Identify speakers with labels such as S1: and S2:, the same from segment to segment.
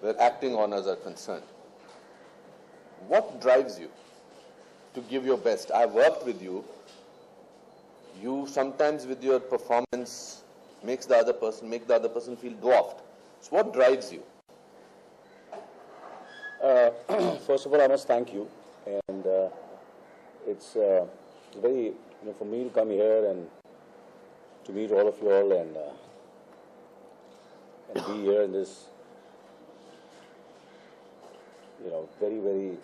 S1: where acting honors are concerned. What drives you to give your best? I've worked with you. You sometimes with your performance make the other person feel dwarfed. So what drives you?
S2: First of all, I must thank you, and it's very, for me to come here and to meet all of you all and be here in this, very, very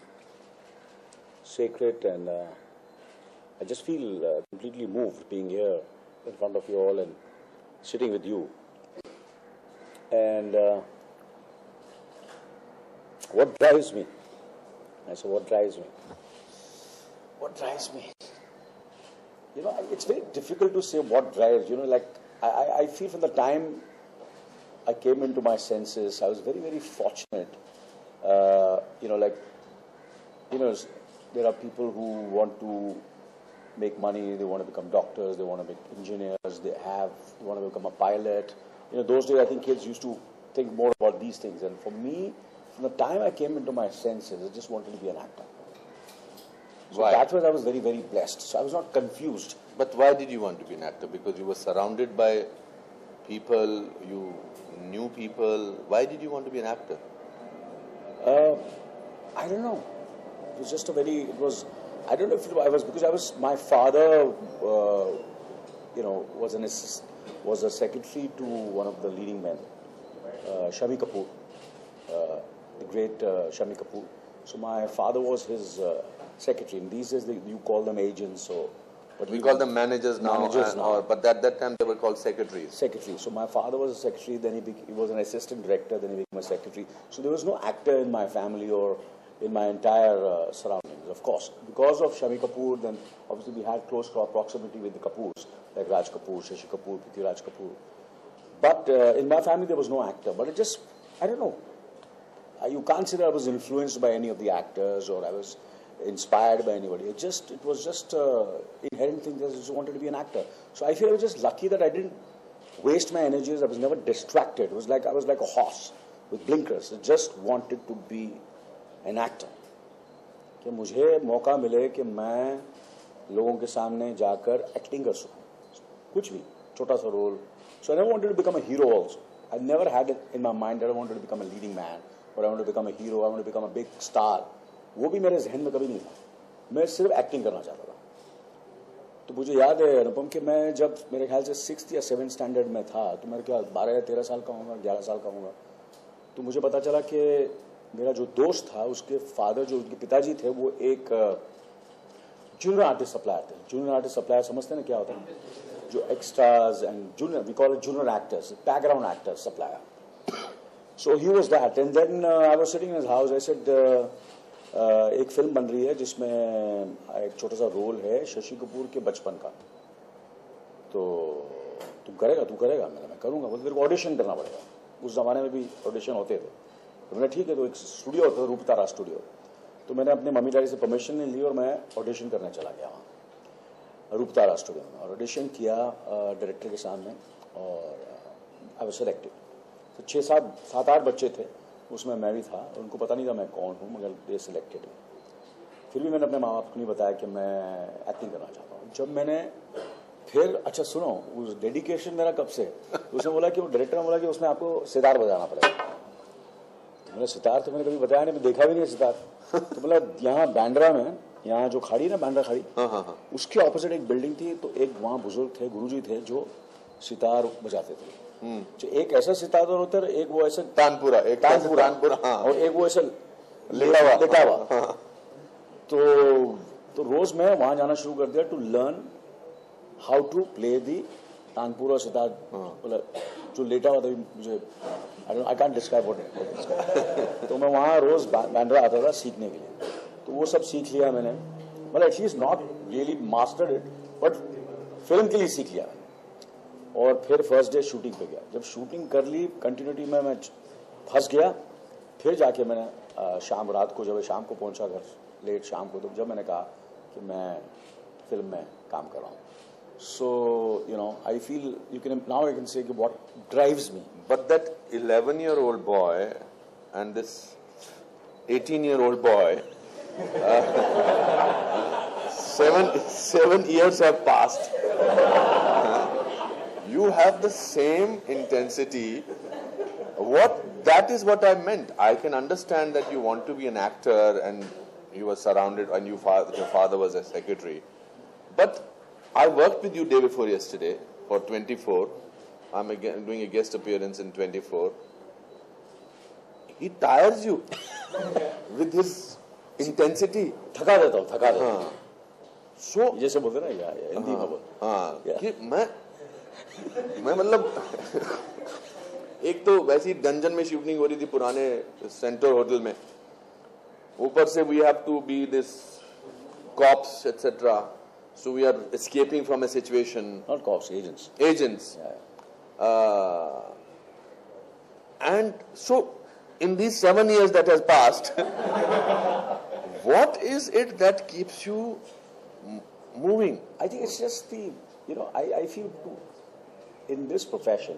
S2: sacred, and I just feel completely moved being here in front of you all and sitting with you. And what drives me? I said, what drives me? What drives me? It's very difficult to say what drives. I feel from the time I came into my senses, I was very, very fortunate. There are people who want to make money, they want to become doctors, they want to become engineers, they want to become a pilot. Those days I think kids used to think more about these things. And for me, from the time I came into my senses, I just wanted to be an actor. So
S1: why?
S2: That was I was very, very blessed. So I was not confused.
S1: But why did you want to be an actor? Because you were surrounded by people, you knew people. Why did you want to be an actor?
S2: I don't know. It was just I don't know if my father, was a secretary to one of the leading men, Shami Kapoor, the great Shami Kapoor. So my father was his secretary. In these days, you call them agents. But
S1: we call them managers now. But at that time, they were called secretaries.
S2: Secretary. So my father was a secretary, then he was an assistant director, then he became a secretary. So there was no actor in my family or in my entire surroundings, of course. Because of Shami Kapoor, then obviously we had close proximity with the Kapoors, like Raj Kapoor, Shashi Kapoor, Prithviraj Kapoor. But in my family, there was no actor. But I don't know. You can't say that I was influenced by any of the actors or I was inspired by anybody. It was just inherent thing that I just wanted to be an actor. So I feel I was just lucky that I didn't waste my energies. I was never distracted. I was like a horse with blinkers. I just wanted to be an actor. कि मुझे मौका मिले कि मैं लोगों के सामने जाकर एक्टिंग कर सकूं, कुछ भी छोटा सा role. So I never wanted to become a hero also. I never had it in my mind that I wanted to become a leading man or I wanted to become a hero, I wanted to become a big star. वो भी मेरे जहन में कभी नहीं था. मैं सिर्फ एक्टिंग करना चाहता था. तो मुझे याद है अनुपम कि मैं जब मेरे ख्याल से 6th या 7th स्टैंडर्ड में था तो मेरे ख्याल 12 या 13 साल का होगा, 11 साल का होगा, तो मुझे पता चला कि मेरा जो दोस्त था उसके फादर, जो उनके पिताजी थे, वो एक जूनियर आर्टिस्ट सप्लायर थे. जूनियर आर्टिस्ट सप्लायर समझते हैं ना क्या होता है? जो extras and junior, we call it junior actors, background actors supplier. So he was that, and then I was sitting in his house. I said, एक film बन रही है जिसमें एक छोटा सा रोल है शशि कपूर के बचपन का, तो तू करेगा. मैं करूँगा. बोलते तेरे को ऑडिशन करना पड़ेगा. उस जमाने में भी ऑडिशन होते थे. तो मैंने ठीक है, तो एक स्टूडियो होता था, रूपतारा स्टूडियो. तो मैंने अपने मम्मी डैडी से परमिशन नहीं ली और मैं ऑडिशन करने चला गया वहाँ रूपतारा स्टूडियो में, और ऑडिशन किया डायरेक्टर के सामने, और आई वाज सिलेक्टेड. तो 6-7-8 बच्चे थे, उसमें मैं भी था, और उनको पता नहीं था मैं कौन हूँ, मगर दे सिलेक्टेड. फिर भी मैंने अपने माँ बाप को नहीं बताया कि मैं एक्टिंग करना चाहता हूँ. जब मैंने फिर, अच्छा सुनो, उस डेडिकेशन मेरा कब से, उसने बोला कि वो डायरेक्टर ने बोला कि उसमें आपको सितार बजाना पड़ेगा. तो मैंने सितार तो मैंने कभी बताया नहीं, मैं देखा भी नहीं सितार. तो बोला यहाँ बांद्रा में, यहाँ जो खाड़ी ना, बांद्रा खाड़ी, उसके ऑपोजिट एक बिल्डिंग थी. तो एक वहाँ बुजुर्ग थे, गुरुजी थे, जो सितार बजाते थे. जो एक ऐसा सितार होता है, एक वो ऐसा तानपुरा, और एक वो ऐसा लेटा हुआ. तो रोज मैं वहां जाना शुरू कर दिया to learn how to play the tanpura sitar. बोला जो लेटा हुआ था, मुझे I can't describe what it is. तो मैं वहां रोज बांद्रा आता था सीखने के लिए. तो वो सब सीख लिया मैंने, मतलब at least not really mastered it, but film के लिए सीख लिया. और फिर फर्स्ट डे शूटिंग पे गया. जब शूटिंग कर ली, कंटिन्यूटी में मैं फंस गया. फिर जाके मैंने शाम रात को, जब शाम को पहुंचा घर लेट शाम को, तो जब मैंने कहा कि मैं फिल्म में काम कर रहा हूँ. So I feel now I can say what drives me.
S1: But that 11-year-old boy and this 18-year-old boy, 7 years have passed. You have the same intensity. That is what I meant. I can understand that you want to be an actor and you were surrounded and your father was a secretary. But I worked with you day before yesterday for 24. I'm again doing a guest appearance in 24. He tires you with his intensity.
S2: थका देता हूँ, थका देता हूँ.
S1: So
S2: जैसे बोलते ना या हिंदी में बोल.
S1: कि मैं मतलब एक तो वैसी गंजन में शूटिंग हो रही थी पुराने सेंटर होटल में, ऊपर से we have to be this cops etcetera, so we are escaping from a situation.
S2: Not cops, agents.
S1: And so in these 7 years that has passed, what is it that keeps you moving?
S2: I think it's just I feel in this profession,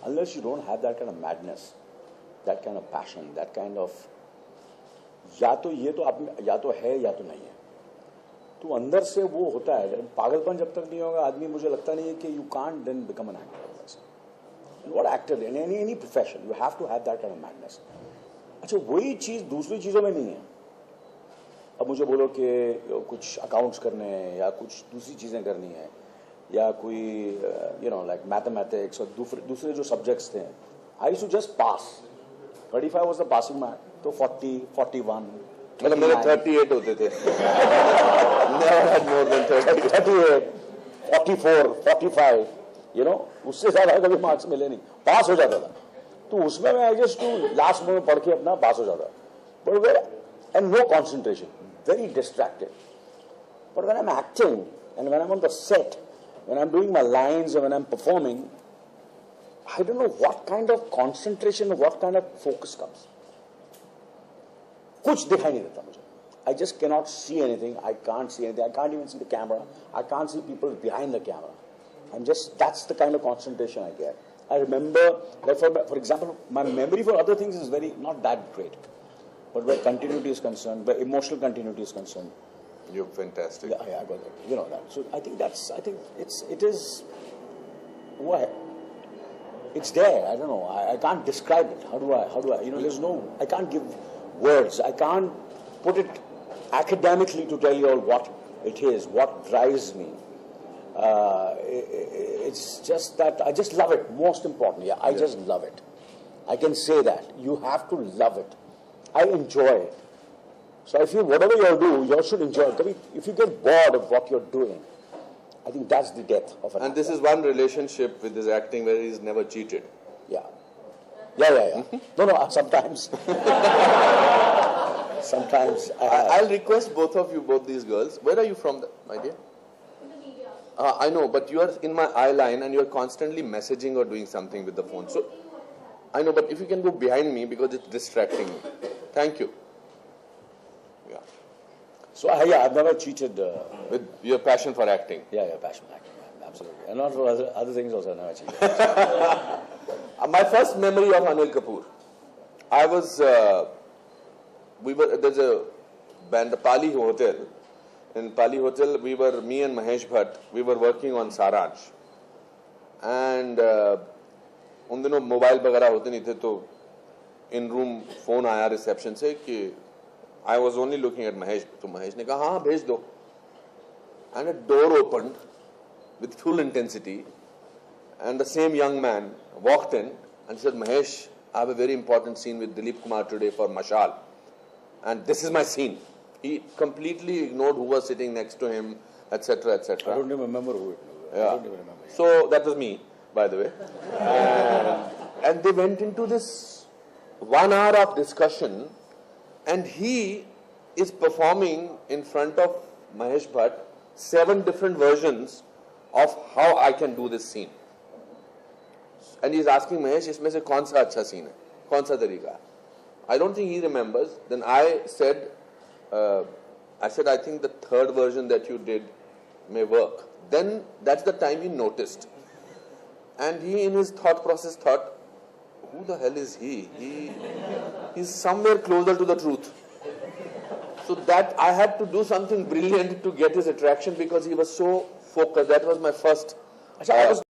S2: unless you don't have that kind of madness, that kind of passion, that kind of या तो है या तो नहीं है, तो अंदर से वो होता है. पागलपन जब तक नहीं होगा आदमी, मुझे लगता नहीं है कि you can't then become an actor. And what actor in any profession, you have to have that kind of madness. अच्छा, वही चीज दूसरी चीजों में नहीं है. अब मुझे बोलो कि कुछ अकाउंट्स करने हैं या कुछ दूसरी चीजें करनी है या कोई लाइक मैथमेटिक्स और दूसरे जो सब्जेक्ट्स थे, I used to just pass. 35 was the passing mark, तो 40, 41,
S1: मतलब मेरे 38 होते थे. Never had more than
S2: 38, 44, 45, उससे ज्यादा कभी मार्क्स मिले नहीं. पास हो जाता था, तो उसमें मैं आई जस्ट टू लास्ट में पढ़ के अपना पास हो जाता. But and no concentration, very distracted. But when I'm acting and when I'm on the set, when I'm doing my lines and when I'm performing, I don't know what kind of concentration, what kind of focus comes. कुछ दिखाई नहीं देता मुझे. I just cannot see anything. I can't see anything. I can't even see the camera. I can't see people behind the camera. That's the kind of concentration I get. I remember, like for example, my memory for other things is not that great. But where continuity is concerned, where emotional continuity is concerned,
S1: you're fantastic.
S2: Yeah, I got that. That. So I think it is. What? It's there. I don't know. I can't describe it. How do I? There's no. I can't give words. I can't put it academically to tell you all what it is, what drives me. It's just that I just love it. Most importantly, I just love it. I can say that. You have to love it. I enjoy it. So I feel whatever you all do, you all should enjoy it. If you get bored of what you're doing, I think that's the death of an actor.
S1: And this is one relationship with his acting where he's never cheated.
S2: Yeah. No, sometimes. Sometimes
S1: I'll request both these girls. Where are you from, my dear? I know, but you are in my eye line and you are constantly messaging or doing something with the phone. So, I know, but if you can go behind me because it's distracting me. Thank you. Yeah.
S2: So, I've never cheated.
S1: With your passion for acting.
S2: Yeah, passion for acting, absolutely. And not for other things also, I've never cheated.
S1: My first memory of Anil Kapoor, there's a band, the Pali Hotel. In Pali Hotel, me and Mahesh Bhatt, we were working on Saraj. And उन दिनों mobile वगैरह होते नहीं थे, तो in room phone आया reception से कि I was only looking at Mahesh. तो महेश ने कहा हाँ भेज दो. And a door opened with full intensity and the same young man walked in and said, Mahesh, I have a very important scene with Dilip Kumar today for Mashal. And this is my scene. He completely ignored who was sitting next to him, etc., etc.
S2: I don't even remember who it was.
S1: Yeah.
S2: I don't even remember.
S1: So that was me, by the way. And they went into this 1 hour of discussion, and he is performing in front of Mahesh Bhatt 7 different versions of how I can do this scene. And he is asking Mahesh, इसमें से कौन सा अच्छा scene है, कौन सा तरीका है? I don't think he remembers. Then I said, I think the 3rd version that you did may work. Then that's the time he noticed. And he in his thought process thought, who the hell is he? He's somewhere closer to the truth. So that I had to do something brilliant to get his attraction because he was so focused. That was my first.
S2: I was